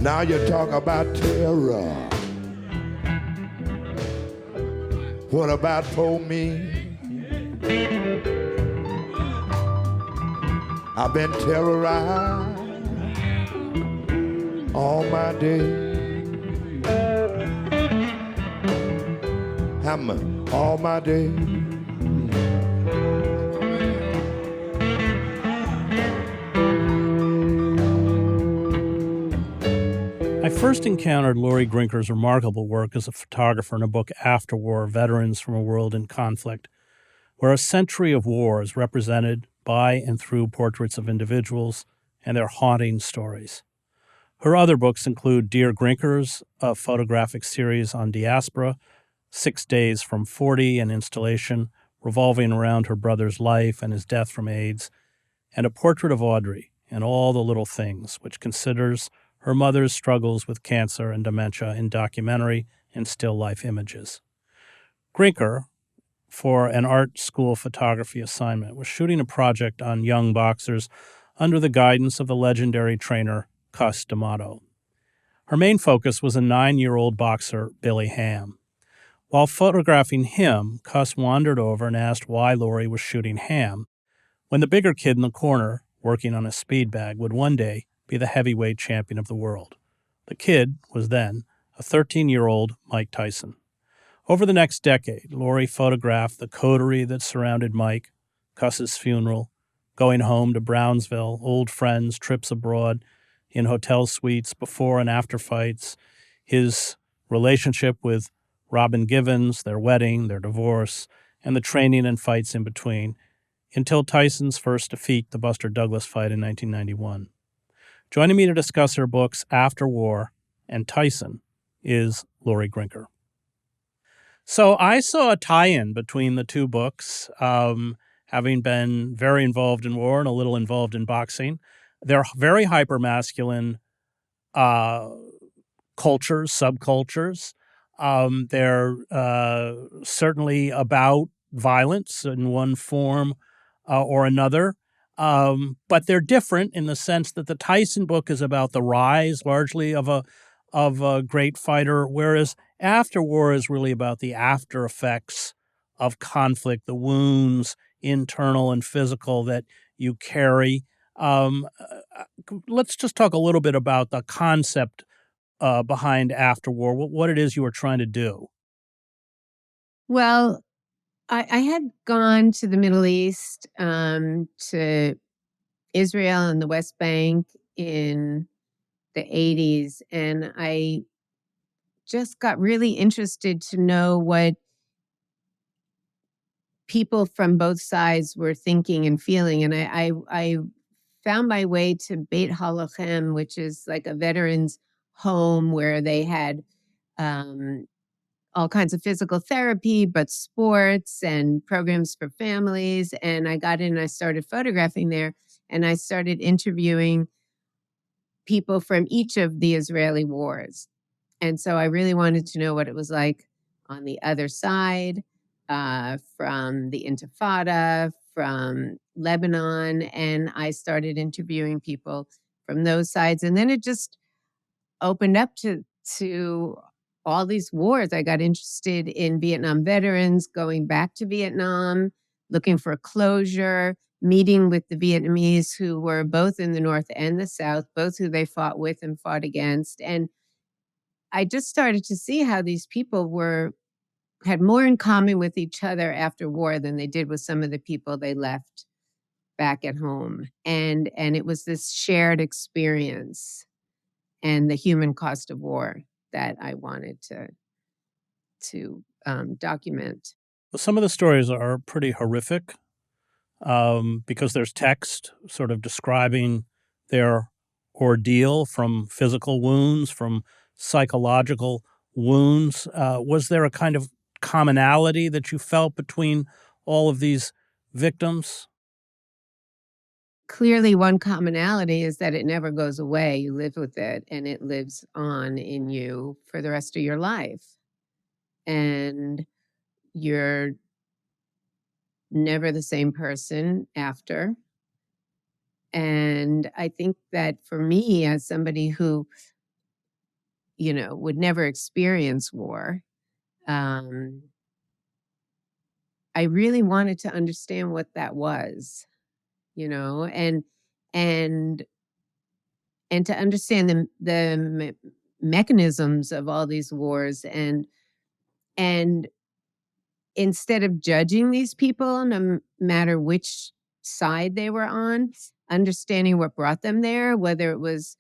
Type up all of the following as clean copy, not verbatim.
Now you talk about terror. What about for me? I've been terrorized all my day. All my day. I first encountered Laurie Grinker's remarkable work as a photographer in a book, Afterwar, Veterans from a World in Conflict, where a century of war is represented by and through portraits of individuals and their haunting stories. Her other books include Dear Grinkers, a photographic series on diaspora, 6 Days from 40, an installation revolving around her brother's life and his death from AIDS, and A Portrait of Audrey and All the Little Things, which considers her mother's struggles with cancer and dementia in documentary and still life images. Grinker, for an art school photography assignment, was shooting a project on young boxers under the guidance of the legendary trainer Cus D'Amato. Her main focus was a 9-year-old boxer, Billy Ham. While photographing him, Cus wandered over and asked why Laurie was shooting Ham, when the bigger kid in the corner, working on a speed bag, would one day be the heavyweight champion of the world. The kid was then a 13-year-old Mike Tyson. Over the next decade, Laurie photographed the coterie that surrounded Mike, Cus's funeral, going home to Brownsville, old friends, trips abroad, in hotel suites, before and after fights, his relationship with Robin Givens, their wedding, their divorce, and the training and fights in between, until Tyson's first defeat, the Buster Douglas fight in 1991. Joining me to discuss her books Afterwar and Tyson is Laurie Grinker. So I saw a tie-in between the two books, having been very involved in war and a little involved in boxing. They're very hyper-masculine cultures, subcultures. They're certainly about violence in one form or another. But they're different in the sense that the Tyson book is about the rise largely of a great fighter, whereas Afterwar is really about the after effects of conflict, the wounds, internal and physical, that you carry. Let's just talk a little bit about the concept behind Afterwar, what it is you were trying to do. Well, I had gone to the Middle East, to Israel and the West Bank in the 80s, and I just got really interested to know what people from both sides were thinking and feeling. And I found my way to Beit Halochem, which is like a veterans home where they had all kinds of physical therapy, but sports and programs for families. And I got in and I started photographing there, and I started interviewing people from each of the Israeli wars. And so I really wanted to know what it was like on the other side, from the Intifada, from Lebanon. And I started interviewing people from those sides. And then it just opened up to all these wars. I got interested in Vietnam veterans, going back to Vietnam, looking for closure, meeting with the Vietnamese who were both in the North and the South, both who they fought with and fought against. And I just started to see how these people had more in common with each other after war than they did with some of the people they left back at home. And it was this shared experience and the human cost of war that I wanted to document. Well, some of the stories are pretty horrific because there's text sort of describing their ordeal, from physical wounds, from psychological wounds. Was there a kind of commonality that you felt between all of these victims? Clearly, one commonality is that it never goes away. You live with it, and it lives on in you for the rest of your life. And you're never the same person after. And I think that for me, as somebody who would never experience war. I really wanted to understand what that was, and and to understand the mechanisms of all these wars, and instead of judging these people, no matter which side they were on, understanding what brought them there, whether it was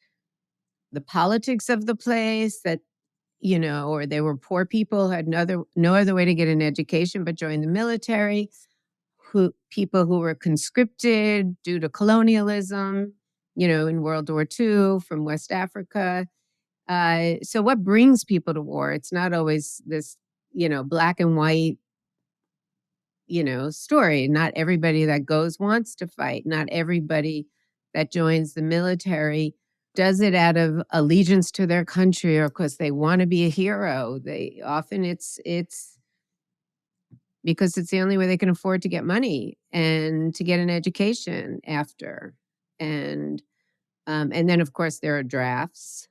the politics of the place that, or they were poor people who had no other way to get an education but join the military, people who were conscripted due to colonialism, in World War II from West Africa. So what brings people to war? It's not always this, black and white, story. Not everybody that goes wants to fight. Not everybody that joins the military does it out of allegiance to their country or because they want to be a hero. They often it's because it's the only way they can afford to get money and to get an education after. And then of course there are drafts.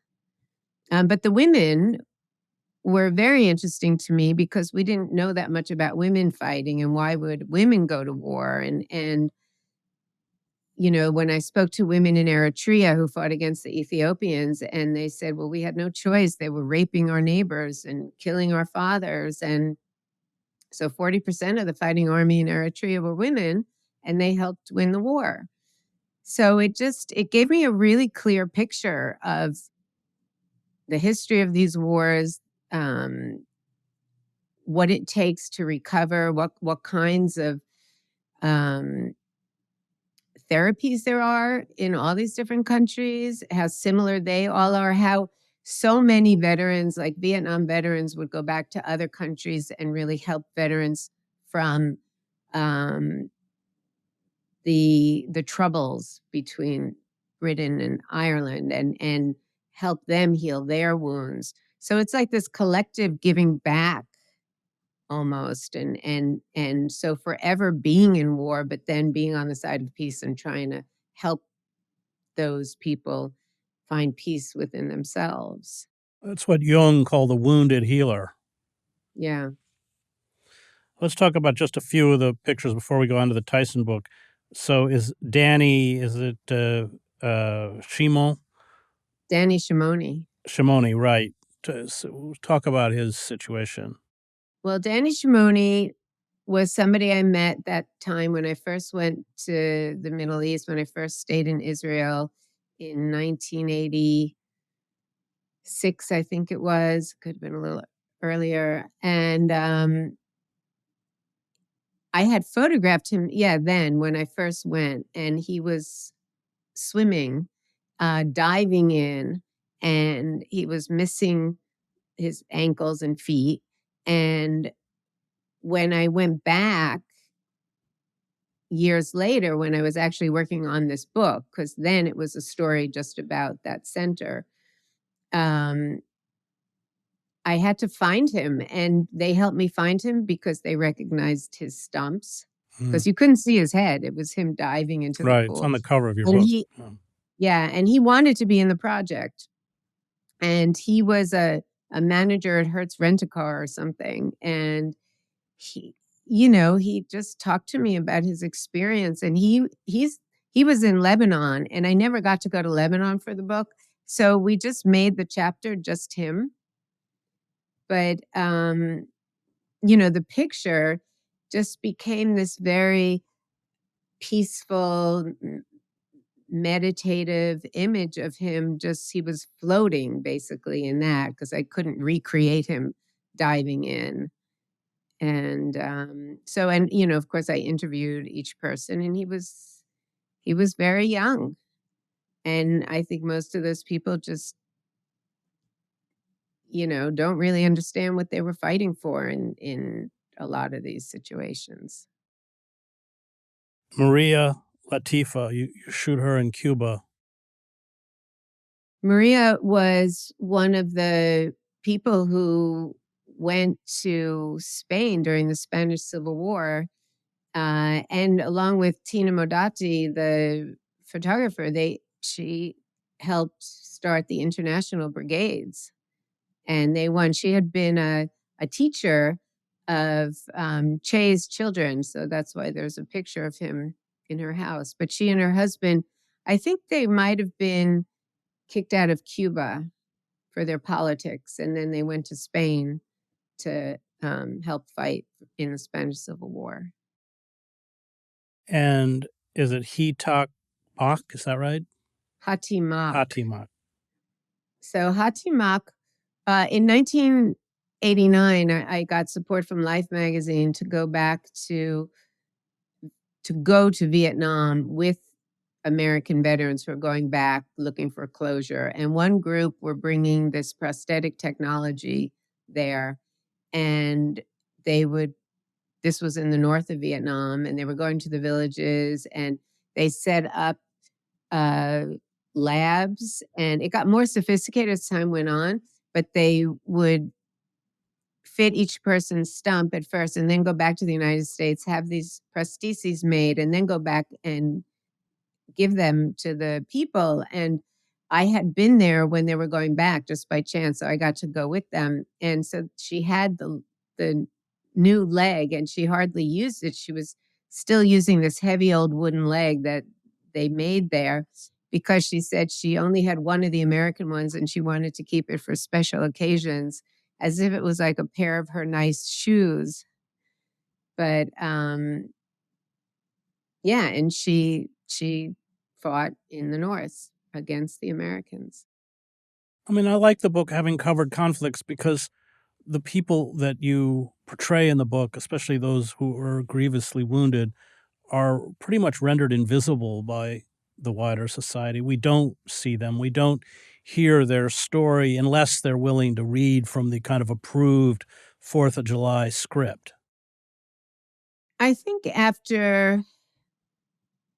But the women were very interesting to me because we didn't know that much about women fighting and why would women go to war. And when I spoke to women in Eritrea who fought against the Ethiopians, and they said, well, we had no choice. They were raping our neighbors and killing our fathers. And so 40% of the fighting army in Eritrea were women, and they helped win the war. So it gave me a really clear picture of the history of these wars, what it takes to recover, what kinds of therapies there are in all these different countries, how similar they all are, how so many veterans, like Vietnam veterans, would go back to other countries and really help veterans from the troubles between Britain and Ireland, and help them heal their wounds. So it's like this collective giving back almost, and so forever being in war, but then being on the side of peace and trying to help those people find peace within themselves. That's what Jung called the wounded healer. Yeah. Let's talk about just a few of the pictures before we go on to the Tyson book. So is it Shimo? Danny Shimoni. Shimoni, right. So talk about his situation. Well, Danny Shimoni was somebody I met that time when I first went to the Middle East, when I first stayed in Israel in 1986, I think it was. Could have been a little earlier. And I had photographed him, then when I first went, and he was swimming, diving in, and he was missing his ankles and feet. And when I went back years later, when I was actually working on this book, because then it was a story just about that center, I had to find him, and they helped me find him because they recognized his stumps, because you couldn't see his head. It was him diving into the pool. Right, it's on the cover of your and book. And he wanted to be in the project. And he was a manager at Hertz Rent-A-Car or something. And he just talked to me about his experience. And he was in Lebanon, and I never got to go to Lebanon for the book. So we just made the chapter just him. But, the picture just became this very peaceful, meditative image of him. He was floating basically in that, because I couldn't recreate him diving in. And of course I interviewed each person, and he was very young. And I think most of those people just, don't really understand what they were fighting for in a lot of these situations. Maria Latifa, you shoot her in Cuba. Maria was one of the people who went to Spain during the Spanish Civil War. And along with Tina Modotti, the photographer, she helped start the international brigades and they won. She had been a teacher of Che's children, so that's why there's a picture of him in her house. But she and her husband, I think they might have been kicked out of Cuba for their politics, and then they went to Spain to help fight in the Spanish Civil War. And is it Hitak Bach? Is that right? Hatimak. Hatimak. So Hatimak, in 1989, I got support from Life magazine to go back to Vietnam with American veterans who are going back looking for closure. And one group were bringing this prosthetic technology there, and this was in the north of Vietnam, and they were going to the villages, and they set up labs, and it got more sophisticated as time went on, but they would fit each person's stump at first and then go back to the United States, have these prostheses made, and then go back and give them to the people. And I had been there when they were going back just by chance, so I got to go with them. And so she had the new leg, and she hardly used it. She was still using this heavy old wooden leg that they made there, because she said she only had one of the American ones and she wanted to keep it for special occasions, as if it was like a pair of her nice shoes. But yeah, and she fought in the North against the Americans. I mean, I like the book having covered conflicts because the people that you portray in the book, especially those who are grievously wounded, are pretty much rendered invisible by the wider society. We don't see them. We don't hear their story unless they're willing to read from the kind of approved 4th of July script. I think after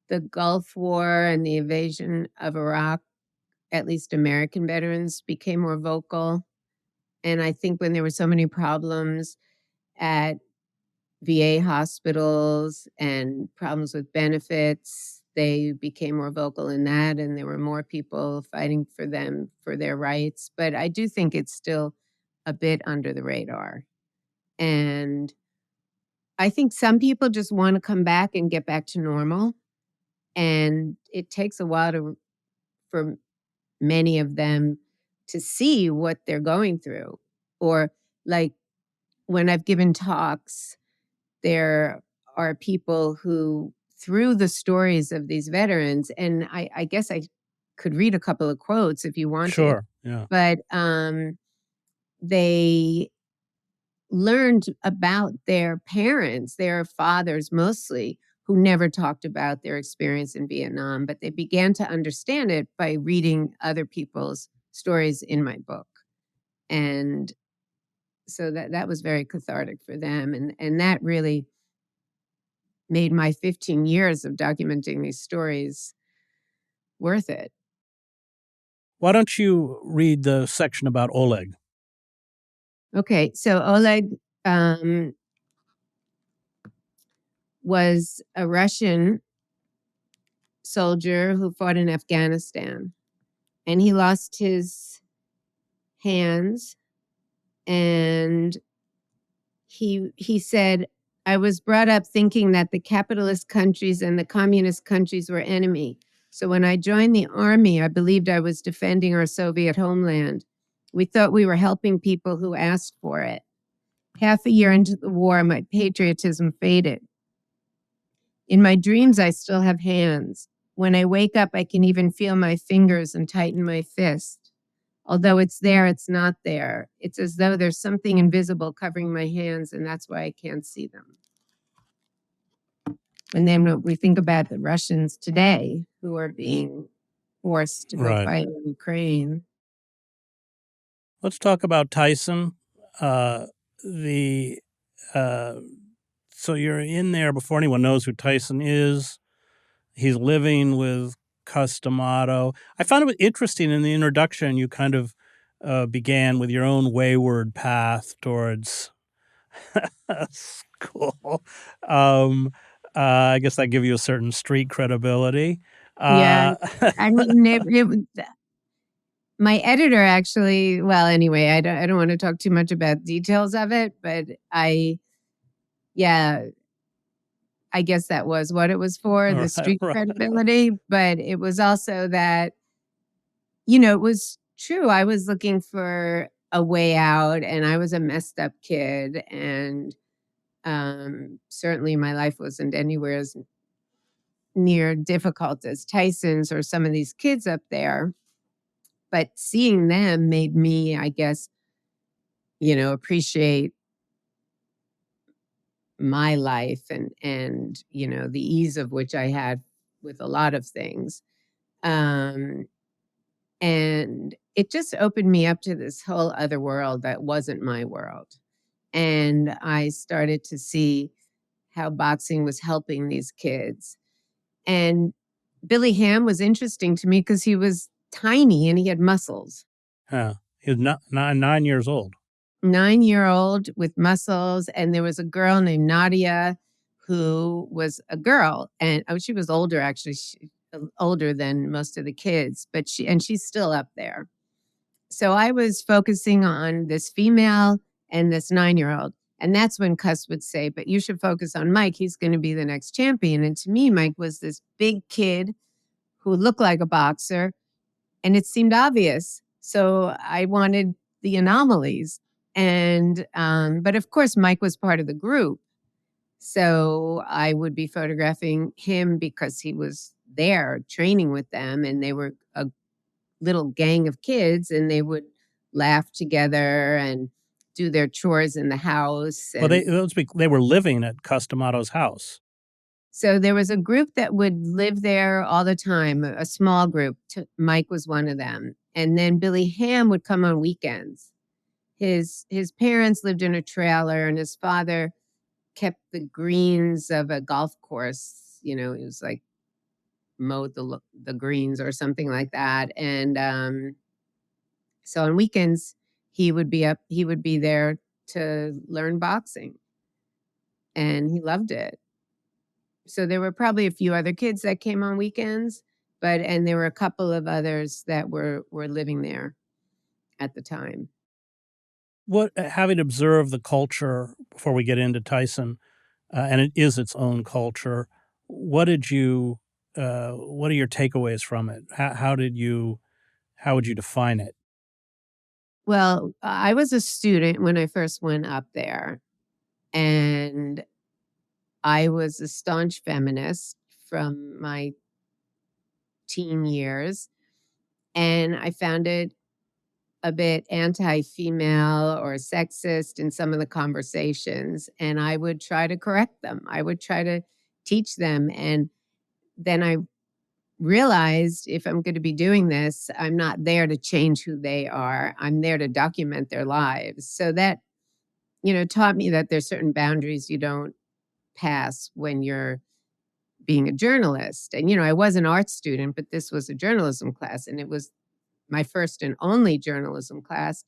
the Gulf War and the invasion of Iraq, at least American veterans became more vocal. And I think when there were so many problems at VA hospitals and problems with benefits, they became more vocal in that, and there were more people fighting for them, for their rights. But I do think it's still a bit under the radar. And I think some people just want to come back and get back to normal. And it takes a while for many of them to see what they're going through. Or like when I've given talks, there are people who, through the stories of these veterans, and I guess I could read a couple of quotes if you wanted. Sure, yeah. But they learned about their parents, their fathers mostly, who never talked about their experience in Vietnam, but they began to understand it by reading other people's stories in my book. And so that was very cathartic for them. And that really made my 15 years of documenting these stories worth it. Why don't you read the section about Oleg? Okay, so Oleg was a Russian soldier who fought in Afghanistan, and he lost his hands, and he said, "I was brought up thinking that the capitalist countries and the communist countries were enemy. So when I joined the army, I believed I was defending our Soviet homeland. We thought we were helping people who asked for it. Half a year into the war, my patriotism faded. In my dreams, I still have hands. When I wake up, I can even feel my fingers and tighten my fist. Although it's there, it's not there. It's as though there's something invisible covering my hands, and that's why I can't see them." And then when we think about the Russians today who are being forced to go fight in Ukraine. Let's talk about Tyson. So you're in there before anyone knows who Tyson is. He's living with Cus D'Amato. I found it interesting in the introduction, you kind of began with your own wayward path towards school. I guess that gives you a certain street credibility. Yeah, I mean, My editor actually, well, anyway, I don't want to talk too much about details of it, but yeah, I guess that was what it was for, the Right, street right. credibility. But it was also that, it was true. I was looking for a way out, and I was a messed up kid. And certainly my life wasn't anywhere as near difficult as Tyson's or some of these kids up there. But seeing them made me, I guess, appreciate my life and the ease of which I had with a lot of things. Um, and it just opened me up to this whole other world that wasn't my world. And I started to see how boxing was helping these kids. And Billy Ham was interesting to me because he was tiny and he had muscles. Yeah. He was 9 years old. 9-year-old with muscles. And there was a girl named Nadia who was a girl. And she was older, actually, older than most of the kids, but she's still up there. So I was focusing on this female and this 9-year-old. And that's when Cus would say, but you should focus on Mike. He's going to be the next champion. And to me, Mike was this big kid who looked like a boxer. And it seemed obvious. So I wanted the anomalies. And, but of course, Mike was part of the group. So I would be photographing him because he was there training with them. And they were a little gang of kids and they would laugh together and do their chores in the house. Well, And they were living at Cus D'Amato's house. so there was a group that would live there all the time, a small group. Mike was one of them. And then Billy Ham would come on weekends. His parents lived in a trailer and his father kept the greens of a golf course. It was like mowed the greens or something like that. And so on weekends, he would be there to learn boxing. And he loved it. So there were probably a few other kids that came on weekends, and there were a couple of others that were living there at the time. Having observed the culture before we get into Tyson, and it is its own culture, what are your takeaways from it? How would you define it? Well, I was a student when I first went up there, and I was a staunch feminist from my teen years, and I found it a bit anti-female or sexist in some of the conversations, and I would try to correct them. I would try to teach them, and then I realized if I'm going to be doing this, I'm not there to change who they are. I'm there to document their lives. So that, taught me that there's certain boundaries you don't pass when you're being a journalist. And, I was an art student, but this was a journalism class, and it was my first and only journalism class.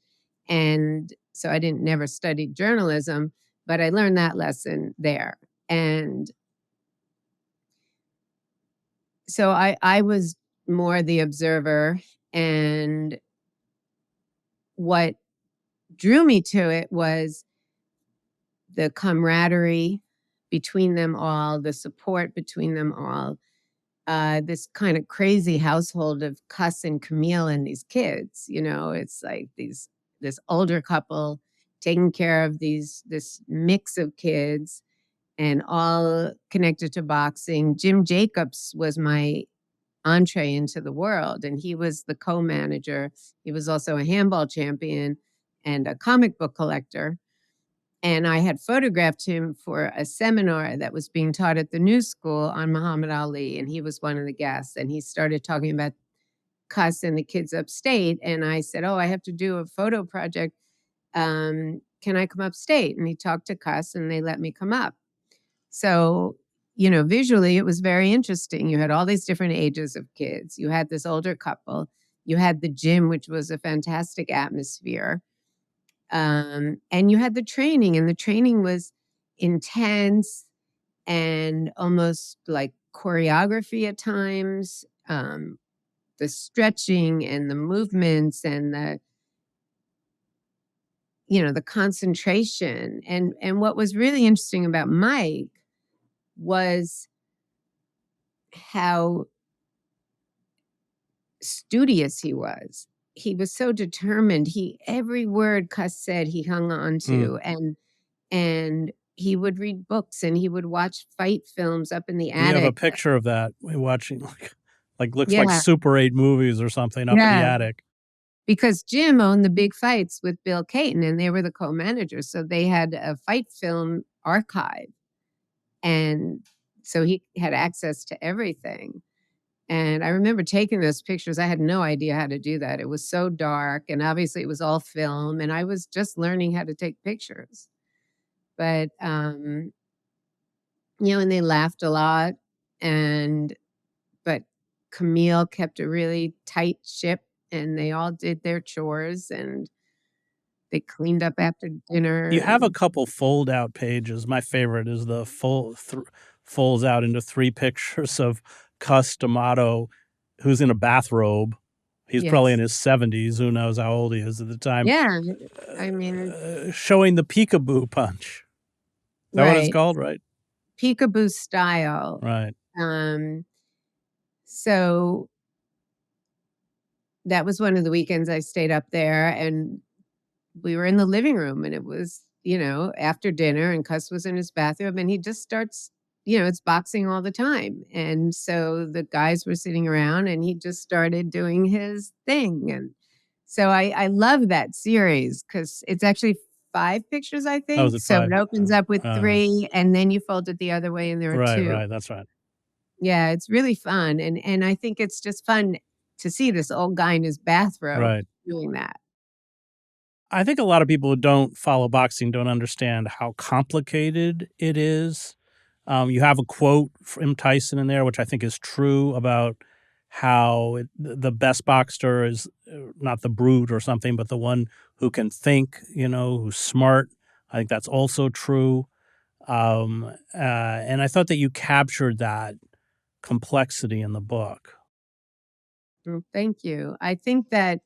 And so I didn't never studied journalism, but I learned that lesson there. And so I was more the observer, and what drew me to it was the camaraderie between them all, the support between them all, this kind of crazy household of Cus and Camille and these kids. It's like this older couple taking care of this mix of kids and all connected to boxing. Jim Jacobs was my entree into the world, and he was the co-manager. He was also a handball champion and a comic book collector. And I had photographed him for a seminar that was being taught at the New School on Muhammad Ali, and he was one of the guests. And he started talking about Cus and the kids upstate. And I said, "Oh, I have to do a photo project. Can I come upstate?" And he talked to Cus, and they let me come up. So, visually, it was very interesting. You had all these different ages of kids. You had this older couple. You had the gym, which was a fantastic atmosphere. And you had the training, and the training was intense and almost like choreography at times. the stretching and the movements and the the concentration. And what was really interesting about Mike was how studious he was. He was so determined. Every word Cus said he hung on to, and he would read books and he would watch fight films up in the You have a attic. picture of that watching looks like Yeah, Super 8 movies or something up in the yeah. attic. Because Jim owned the big fights with Bill Caton, and they were the co-managers, so they had a fight film archive, and so he had access to everything. And I remember taking those pictures. I had no idea how to do that. It was so dark, and obviously it was all film, and I was just learning how to take pictures. But, and they laughed a lot, but Camille kept a really tight ship, and they all did their chores, and they cleaned up after dinner. You have a couple fold-out pages. My favorite is the folds out into 3 pictures of Cus D'Amato, who's in a bathrobe. He's probably in Yes. his 70s. Who knows how old he is at the time. Yeah, I mean, Showing the peekaboo punch. Is that what it's right. called, right? Peekaboo style. Right. So that was one of the weekends I stayed up there, and we were in the living room, and it was, after dinner, and Cus was in his bathroom, and he just starts, it's boxing all the time. And so the guys were sitting around, and he just started doing his thing. And so I love that series because it's actually 5 pictures, I Oh, is think. it So 5? it opens up with 3, and then you fold it the other way, and there are 2. Right, that's right. Yeah, it's really fun. And I think it's just fun to see this old guy in his bathrobe Right. doing that. I think a lot of people who don't follow boxing don't understand how complicated it is. You have a quote from Tyson in there, which I think is true, about how the best boxer is not the brute or something, but the one who can think, who's smart. I think that's also true. And I thought that you captured that complexity in the book. Thank you. I think that,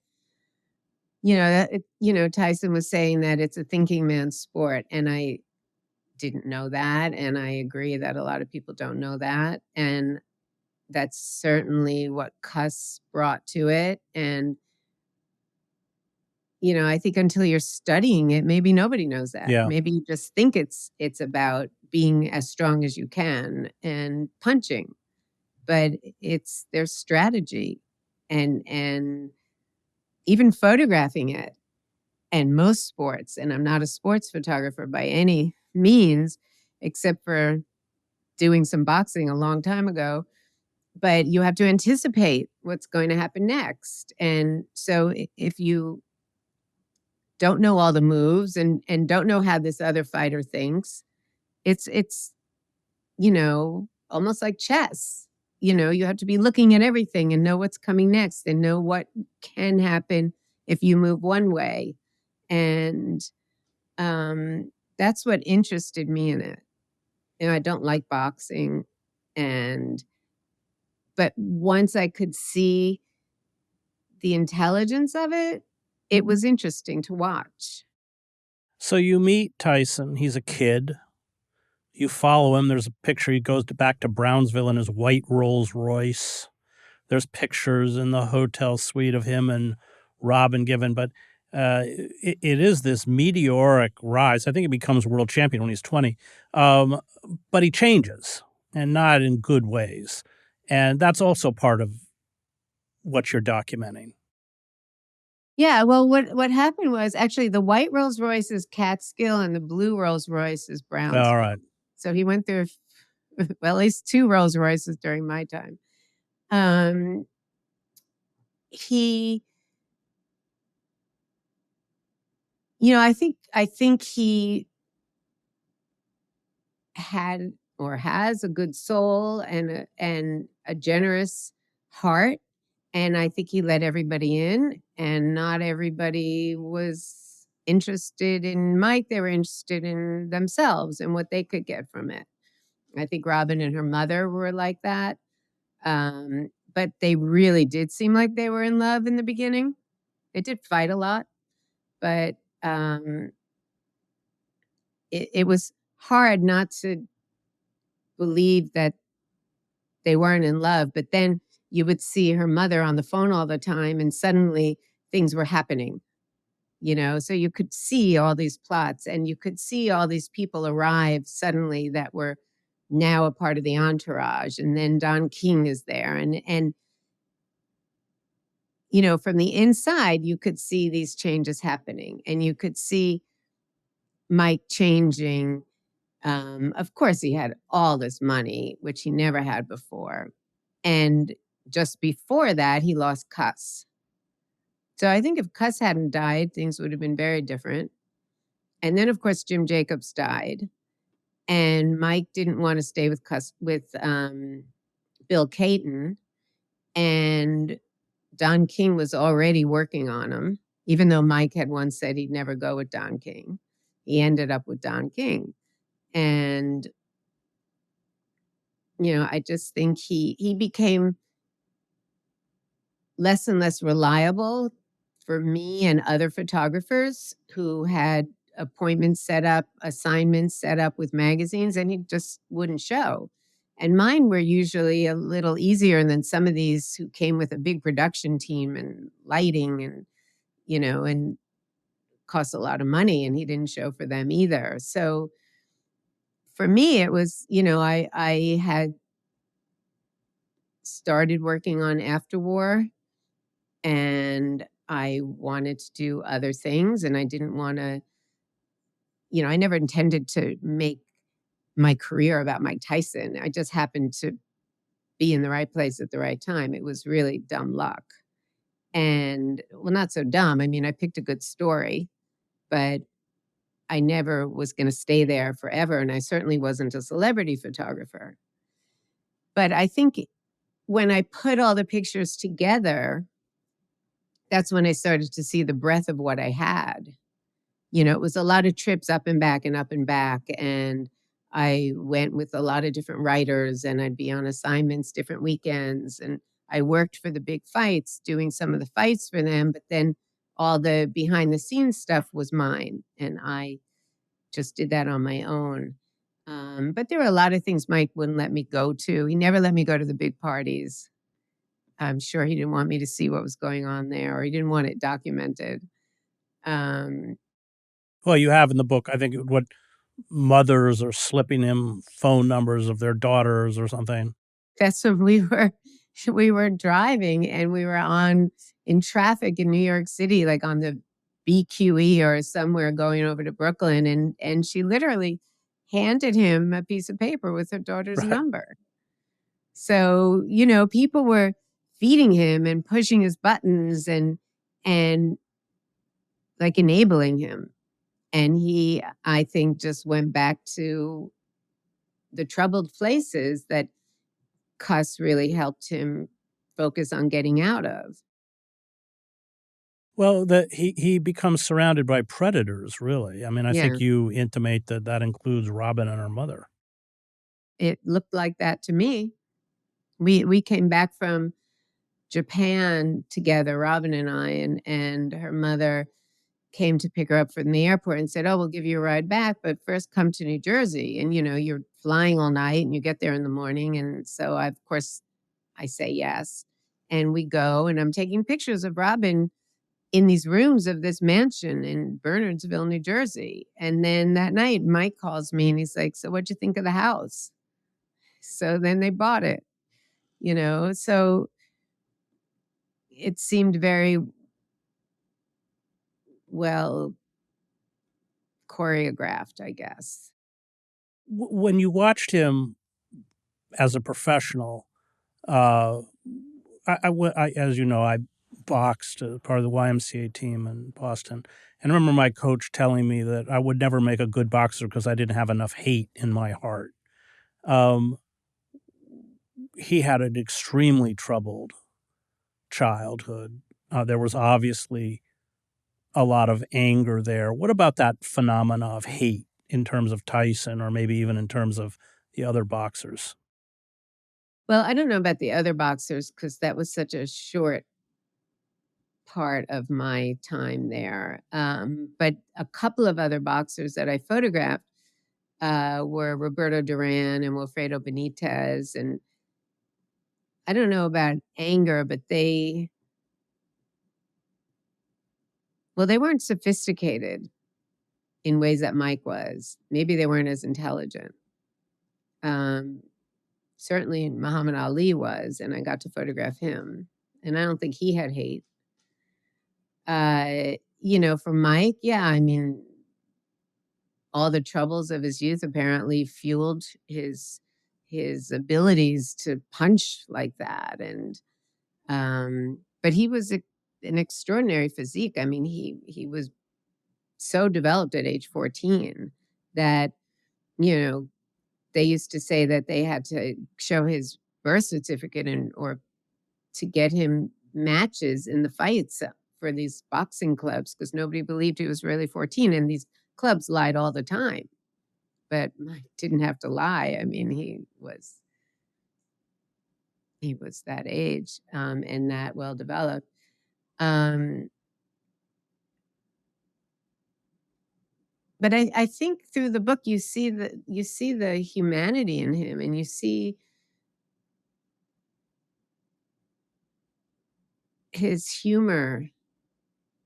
Tyson was saying that it's a thinking man's sport, and I didn't know that. And I agree that a lot of people don't know that. And that's certainly what Cus brought to it. And, I think until you're studying it, maybe nobody knows that. Yeah. Maybe you just think it's about being as strong as you can and punching, but there's strategy and even photographing it. And most sports, and I'm not a sports photographer by any means, except for doing some boxing a long time ago, but you have to anticipate what's going to happen next. And so if you don't know all the moves and don't know how this other fighter thinks, it's almost like chess. You have to be looking at everything and know what's coming next and know what can happen if you move one way. And that's what interested me in it. I don't like boxing, but once I could see the intelligence of it, it was interesting to watch. So you meet Tyson. He's a kid. You follow him. There's a picture. He goes back to Brownsville in his white Rolls Royce. There's pictures in the hotel suite of him and Robin Given. But it is this meteoric rise. I think he becomes world champion when he's 20. But he changes, and not in good ways. And that's also part of what you're documenting. Yeah, well, what happened was actually the white Rolls Royce is Catskill and the blue Rolls Royce is Brownsville. All right. So he went through, well, at least 2 Rolls Royces during my time. He, I think he had or has a good soul and a generous heart. And I think he let everybody in, and not everybody was interested in Mike. They were interested in themselves and what they could get from it. I think Robin and her mother were like that. But but they really did seem like they were in love in the beginning. They did fight a lot, but it was hard not to believe that they weren't in love. But then you would see her mother on the phone all the time, and suddenly things were happening, so you could see all these plots, and you could see all these people arrive suddenly that were now a part of the entourage. And then Don King is there, and from the inside you could see these changes happening, and you could see Mike changing. Of course, he had all this money, which he never had before. And just before that, he lost Cus. So I think if Cus hadn't died, things would have been very different. And then, of course, Jim Jacobs died. And Mike didn't want to stay with Bill Caton. And Don King was already working on him, even though Mike had once said he'd never go with Don King. He ended up with Don King. And, I just think he became less and less reliable for me and other photographers who had appointments set up, assignments set up with magazines, and he just wouldn't show. And mine were usually a little easier than some of these who came with a big production team and lighting and, and cost a lot of money, and he didn't show for them either. So for me, it was, I had started working on Afterwar, and I wanted to do other things, and I didn't want to, I never intended to make my career about Mike Tyson. I just happened to be in the right place at the right time. It was really dumb luck. And, well, not so dumb. I mean, I picked a good story, but I never was going to stay there forever, and I certainly wasn't a celebrity photographer. But I think when I put all the pictures together, that's when I started to see the breadth of what I had. It was a lot of trips up and back and up and back. And I went with a lot of different writers, and I'd be on assignments different weekends. And I worked for the big fights, doing some of the fights for them. But then all the behind the scenes stuff was mine. And I just did that on my own. But there were a lot of things Mike wouldn't let me go to. He never let me go to the big parties. I'm sure he didn't want me to see what was going on there, or he didn't want it documented. Well, you have in the book, I think, what mothers are slipping him phone numbers of their daughters or something. That's when we were driving, and we were in traffic in New York City, like on the BQE or somewhere going over to Brooklyn. And she literally handed him a piece of paper with her daughter's number. So, people were feeding him and pushing his buttons and like enabling him. And he, I think, just went back to the troubled places that Cus really helped him focus on getting out of. Well, he becomes surrounded by predators, really. I mean, I think you intimate that includes Robin and her mother. It looked like that to me. We came back from Japan together, Robin and I, and her mother came to pick her up from the airport and said, "Oh, we'll give you a ride back, but first come to New Jersey." And, you're flying all night and you get there in the morning. And so, of course, I say yes. And we go, and I'm taking pictures of Robin in these rooms of this mansion in Bernardsville, New Jersey. And then that night, Mike calls me and he's like, "So what'd you think of the house?" So then they bought it, so it seemed very well choreographed, I guess. When you watched him as a professional, I as you know, I boxed as part of the YMCA team in Boston. And I remember my coach telling me that I would never make a good boxer because I didn't have enough hate in my heart. He had an extremely troubled childhood. There was obviously a lot of anger there. What about that phenomena of hate in terms of Tyson, or maybe even in terms of the other boxers? Well, I don't know about the other boxers because that was such a short part of my time there. But a couple of other boxers that I photographed were Roberto Duran and Wilfredo Benitez. And I don't know about anger, but they weren't sophisticated in ways that Mike was. Maybe they weren't as intelligent. Certainly Muhammad Ali was, and I got to photograph him. And I don't think he had hate. For Mike, yeah, I mean, all the troubles of his youth apparently fueled his abilities to punch like that. And but he was an extraordinary physique. I mean, he was so developed at age 14 that, they used to say that they had to show his birth certificate or to get him matches in the fights for these boxing clubs because nobody believed he was really 14. And these clubs lied all the time. But Mike didn't have to lie. I mean, he was that age and that well developed. But I think through the book you see the humanity in him, and you see his humor,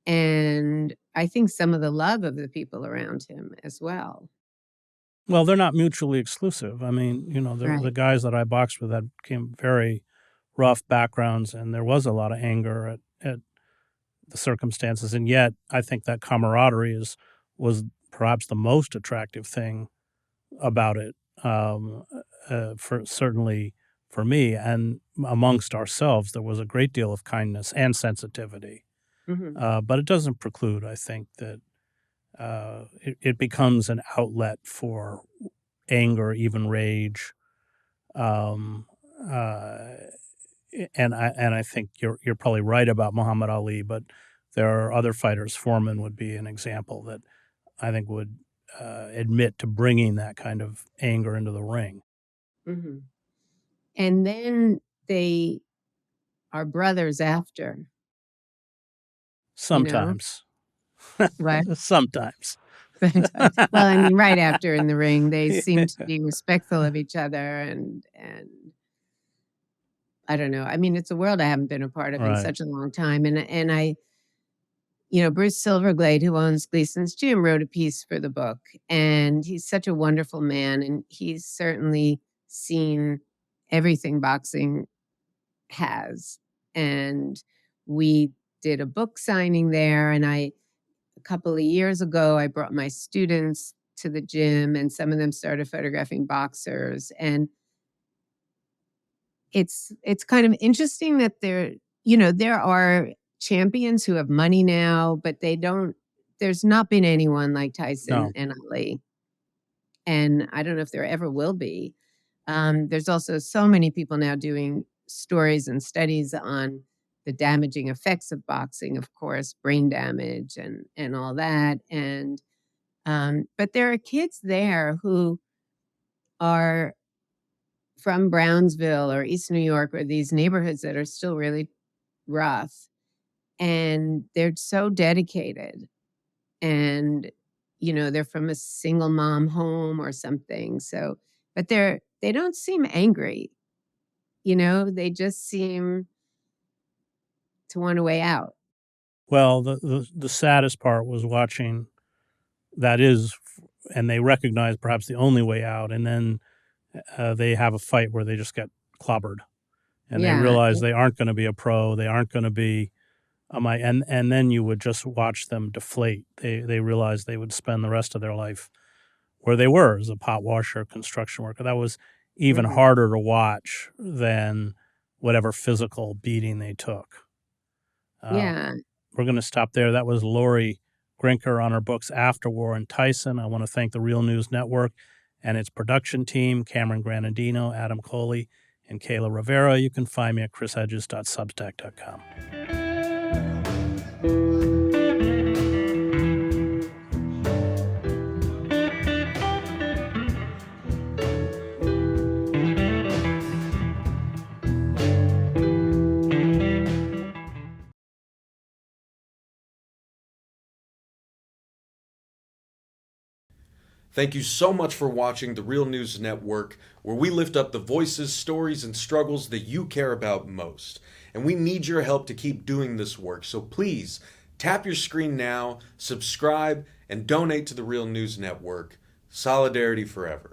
and I think some of the love of the people around him as well. Well, they're not mutually exclusive. I mean, the Right. guys that I boxed with had came very rough backgrounds, and there was a lot of anger at the circumstances, and yet I think that camaraderie was perhaps the most attractive thing about it, certainly for me, and amongst ourselves, there was a great deal of kindness and sensitivity. Mhm. But it doesn't preclude, I think, that it becomes an outlet for anger, even rage, um, uh, and I think you're probably right about Muhammad Ali, but there are other fighters. Foreman would be an example that I think would admit to bringing that kind of anger into the ring. Mhm. And then they are brothers after, you know? Sometimes. What? Sometimes. Well, I mean, right after in the ring, they Yeah. seem to be respectful of each other and I don't know. I mean, it's a world I haven't been a part of in Right. such a long time. And I, Bruce Silverglade, who owns Gleason's Gym, wrote a piece for the book. And he's such a wonderful man. And he's certainly seen everything boxing has. And we did a book signing there. And a couple of years ago, I brought my students to the gym, and some of them started photographing boxers. And it's kind of interesting that there are champions who have money now, but there's not been anyone like Tyson No. and Ali. And I don't know if there ever will be. There's also so many people now doing stories and studies on the damaging effects of boxing, of course, brain damage and all that. And but there are kids there who are from Brownsville or East New York or these neighborhoods that are still really rough, and they're so dedicated, and they're from a single mom home or something. So, but they don't seem angry. They just seem to want a way out. Well, the saddest part was watching that is, and they recognize perhaps the only way out, and then they have a fight where they just get clobbered, and they Yeah. realize they aren't going to be a pro, they aren't going to be and then you would just watch them deflate. They realized they would spend the rest of their life where they were as a pot washer, construction worker. That was even Mhm. harder to watch than whatever physical beating they took. Uh, Yeah. we're going to stop there. That was Lori Grinker on her books Afterwar and Tyson. I want to thank the Real News Network and its production team, Cameron Granadino, Adam Coley, and Kayla Rivera. You can find me at chrishedges.substack.com. Thank you so much for watching The Real News Network, where we lift up the voices, stories, and struggles that you care about most. And we need your help to keep doing this work, so please tap your screen now, subscribe, and donate to The Real News Network. Solidarity forever.